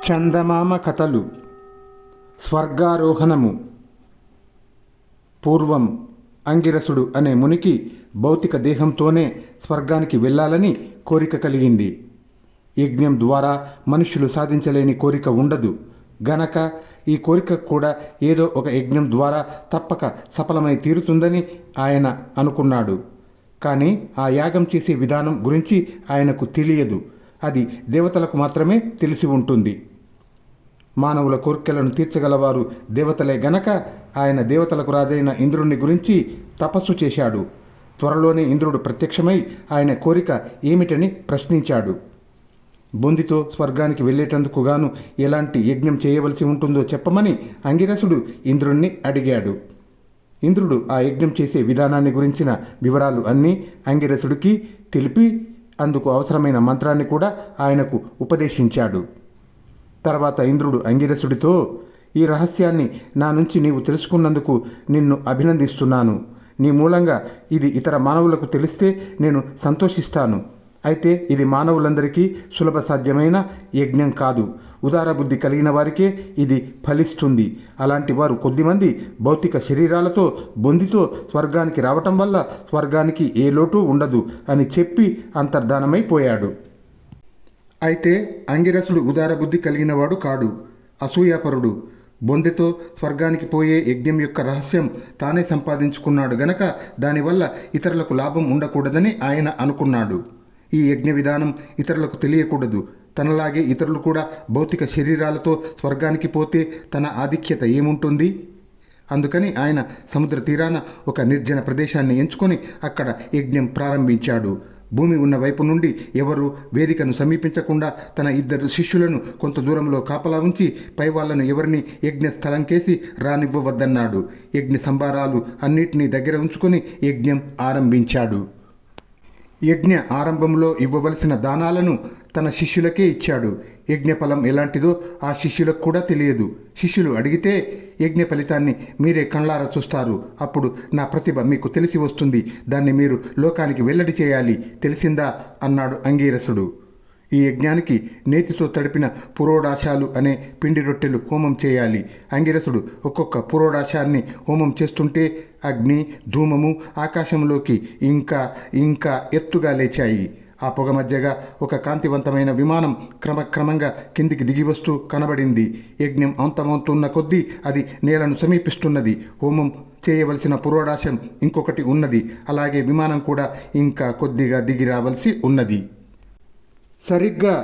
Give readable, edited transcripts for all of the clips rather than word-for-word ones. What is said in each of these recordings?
చందమామ కథలు. స్వర్గారోహణము. పూర్వం అంగిరసుడు అనే మునికి భౌతిక దేహంతోనే స్వర్గానికి వెళ్ళాలని కోరిక కలిగింది. యజ్ఞం ద్వారా మనుష్యులు సాధించలేని కోరిక ఉండదు గనక ఈ కోరిక కూడా ఏదో ఒక యజ్ఞం ద్వారా తప్పక సఫలమై తీరుతుందని ఆయన అనుకున్నాడు. కానీ ఆ యాగం చేసే విధానం గురించి ఆయనకు తెలియదు. అది దేవతలకు మాత్రమే తెలిసి ఉంటుంది. మానవుల కోరికలను తీర్చగలవారు దేవతలే గనక ఆయన దేవతలకు రాజైన ఇంద్రుని గురించి తపస్సు చేశాడు. త్వరలోనే ఇంద్రుడు ప్రత్యక్షమై ఆయన కోరిక ఏమిటని ప్రశ్నించాడు. బొందితో స్వర్గానికి వెళ్ళేటందుకు గాను ఎలాంటి యజ్ఞం చేయవలసి ఉంటుందో చెప్పమని అంగిరసుడు ఇంద్రుణ్ణి అడిగాడు. ఇంద్రుడు ఆ యజ్ఞం చేసే విధానాన్ని గురించిన వివరాలు అన్నీ అంగిరసుడికి తెలిపి అందుకు అవసరమైన మంత్రాన్ని కూడా ఆయనకు ఉపదేశించాడు. తర్వాత ఇంద్రుడు అంగిరసుడితో, ఈ రహస్యాన్ని నా నుంచి నీవు తెలుసుకున్నందుకు నిన్ను అభినందిస్తున్నాను. నీ మూలంగా ఇది ఇతర మానవులకు తెలిస్తే నేను సంతోషిస్తాను. అయితే ఇది మానవులందరికీ సులభ సాధ్యమైన యజ్ఞం కాదు. ఉదార బుద్ధి కలిగిన వారికే ఇది ఫలిస్తుంది. అలాంటి వారు కొద్దిమంది భౌతిక శరీరాలతో బొందితో స్వర్గానికి రావటం వల్ల స్వర్గానికి ఏ లోటు ఉండదు అని చెప్పి అంతర్ధానమైపోయాడు. అయితే అంగిరసుడు ఉదార బుద్ధి కలిగినవాడు కాడు, అసూయాపరుడు. బొందెతో స్వర్గానికి పోయే యజ్ఞం యొక్క రహస్యం తానే సంపాదించుకున్నాడు గనక దానివల్ల ఇతరులకు లాభం ఉండకూడదని ఆయన అనుకున్నాడు. ఈ యజ్ఞ విధానం ఇతరులకు తెలియకూడదు. తనలాగే ఇతరులు కూడా భౌతిక శరీరాలతో స్వర్గానికి పోతే తన ఆధిక్యత ఏముంటుంది? అందుకని ఆయన సముద్ర తీరాన ఒక నిర్జన ప్రదేశాన్ని ఎంచుకొని అక్కడ యజ్ఞం ప్రారంభించాడు. భూమి ఉన్న వైపు నుండి ఎవరు వేదికను సమీపించకుండా తన 2 శిష్యులను కొంత దూరంలో కాపలా ఉంచి పై వాళ్ళను ఎవరిని యజ్ఞ స్థలంకేసి రానివ్వవద్దన్నాడు. యజ్ఞ సంభారాలు అన్నిటినీ దగ్గర ఉంచుకొని యజ్ఞం ఆరంభించాడు. యజ్ఞ ఆరంభంలో ఇవ్వవలసిన దానాలను తన శిష్యులకే ఇచ్చాడు. యజ్ఞఫలం ఎలాంటిదో ఆ శిష్యులకు కూడా తెలియదు. శిష్యులు అడిగితే, యజ్ఞ ఫలితాన్ని మీరే కళ్ళారా చూస్తారు. అప్పుడు నా ప్రతిభ మీకు తెలిసి వస్తుంది. దాన్ని మీరు లోకానికి వెల్లడి చేయాలి. తెలిసిందా అన్నాడు అంగీరసుడు. ఈ యజ్ఞానికి నేతితో తడిపిన పురోడాశాలు అనే పిండి రొట్టెలు హోమం చేయాలి. అంగిరసుడు ఒక్కొక్క పురోడాశాన్ని హోమం చేస్తుంటే అగ్ని, ధూమము ఆకాశంలోకి ఇంకా ఇంకా ఎత్తుగా లేచాయి. ఆ పొగ మధ్యగా ఒక కాంతివంతమైన విమానం క్రమక్రమంగా కిందికి దిగివస్తూ కనబడింది. యజ్ఞం అంతమవుతున్న కొద్దీ అది నేలను సమీపిస్తున్నది. హోమం చేయవలసిన పురోడాశం ఇంకొకటి ఉన్నది. అలాగే విమానం కూడా ఇంకా కొద్దిగా దిగి రావలసి ఉన్నది. సరిగ్గా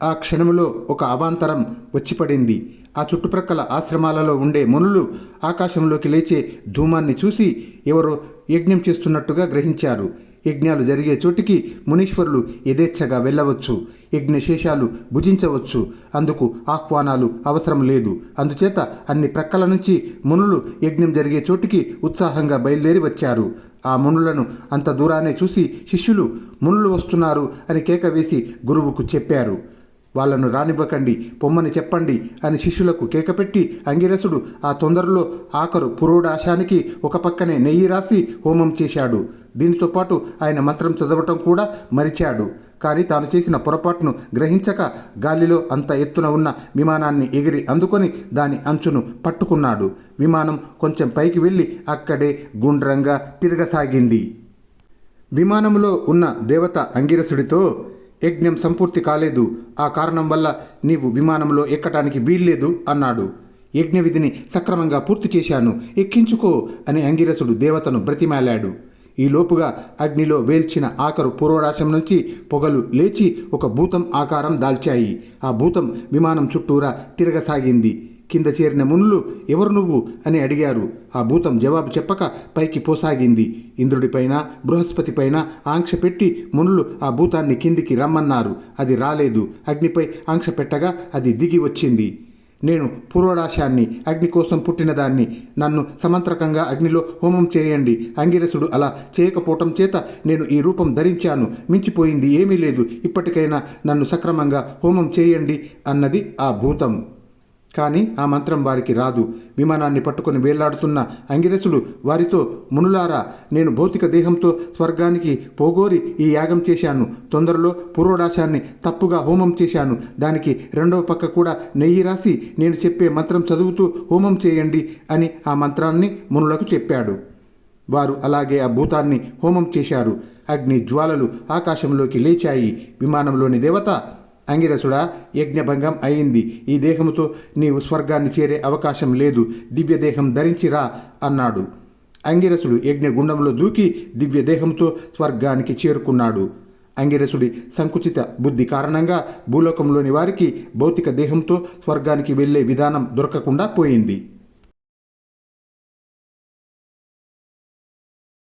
ఆ క్షణంలో ఒక అవాంతరం వచ్చిపడింది. ఆ చుట్టుప్రక్కల ఆశ్రమాలలో ఉండే మునులు ఆకాశంలోకి లేచే ధూమాన్ని చూసి ఎవరో యజ్ఞం చేస్తున్నట్టుగా గ్రహించారు. యజ్ఞాలు జరిగే చోటికి మునీశ్వరులు యథేచ్ఛగా వెళ్ళవచ్చు, యజ్ఞశేషాలు భుజించవచ్చు. అందుకు ఆహ్వానాలు అవసరం లేదు. అందుచేత అన్ని ప్రక్కల నుంచి మునులు యజ్ఞం జరిగే చోటికి ఉత్సాహంగా బయలుదేరి వచ్చారు. ఆ మునులను అంత దూరానే చూసి శిష్యులు మునులు వస్తున్నారు అని కేక వేసి గురువుకు చెప్పారు. వాళ్ళను రానివ్వకండి, పొమ్మని చెప్పండి అని శిష్యులకు కేకపెట్టి అంగిరసుడు ఆ తొందరలో ఆఖరు పురోడాశానికి ఒక పక్కనే నెయ్యి రాసి హోమం చేశాడు. దీనితో పాటు ఆయన మంత్రం చదవటం కూడా మరిచాడు. కానీ తాను చేసిన పొరపాటును గ్రహించక గాలిలో అంత ఎత్తున ఉన్న విమానాన్ని ఎగిరి అందుకొని దాని అంచును పట్టుకున్నాడు. విమానం కొంచెం పైకి వెళ్ళి అక్కడే గుండ్రంగా తిరగసాగింది. విమానంలో ఉన్న దేవత అంగిరసుడితో, యజ్ఞం సంపూర్తి కాలేదు. ఆ కారణం వల్ల నీవు విమానంలో ఎక్కటానికి వీల్లేదు అన్నాడు. యజ్ఞ విధిని సక్రమంగా పూర్తి చేశాను, ఎక్కించుకో అని అంగిరసుడు దేవతను బ్రతిమాలాడు. ఈలోపుగా అగ్నిలో వేల్చిన ఆఖరు పురోడాశం నుంచి పొగలు లేచి ఒక భూతం ఆకారం దాల్చాయి. ఆ భూతం విమానం చుట్టూరా తిరగసాగింది. కింద చేరిన మునులు ఎవరు నువ్వు అని అడిగారు. ఆ భూతం జవాబు చెప్పక పైకి పోసాగింది. ఇంద్రుడిపైన బృహస్పతిపైన ఆంక్ష పెట్టి మునులు ఆ భూతాన్ని కిందికి రమ్మన్నారు. అది రాలేదు. అగ్నిపై ఆంక్ష పెట్టగా అది దిగి వచ్చింది. నేను పురోడాశాన్ని, అగ్ని కోసం పుట్టినదాన్ని. నన్ను సమంత్రకంగా అగ్నిలో హోమం చేయండి. అంగిరసుడు అలా చేయకపోవటం చేత నేను ఈ రూపం ధరించాను. మించిపోయింది ఏమీ లేదు. ఇప్పటికైనా నన్ను సక్రమంగా హోమం చేయండి అన్నది ఆ భూతం. కానీ ఆ మంత్రం వారికి రాదు. విమానాన్ని పట్టుకొని వేలాడుతున్న అంగిరసుడు వారితో, మునులారా, నేను భౌతిక దేహంతో స్వర్గానికి పోగోరి ఈ యాగం చేశాను. తొందరలో పురోడాశాన్ని తప్పుగా హోమం చేశాను. దానికి రెండవ పక్క కూడా నెయ్యి రాసి నేను చెప్పే మంత్రం చదువుతూ హోమం చేయండి అని ఆ మంత్రాన్ని మునులకు చెప్పాడు. వారు అలాగే ఆ భూతాన్ని హోమం చేశారు. అగ్ని జ్వాలలు ఆకాశంలోకి లేచాయి. విమానంలోని దేవత, అంగిరసుడా, యజ్ఞభంగం అయింది. ఈ దేహముతో నీవు స్వర్గాన్ని చేరే అవకాశం లేదు. దివ్యదేహం ధరించిరా అన్నాడు. అంగిరసుడు యజ్ఞగుండంలో దూకి దివ్యదేహంతో స్వర్గానికి చేరుకున్నాడు. అంగిరసుడి సంకుచిత బుద్ధి కారణంగా భూలోకంలోని వారికి భౌతిక దేహంతో స్వర్గానికి వెళ్ళే విధానం దొరకకుండా పోయింది.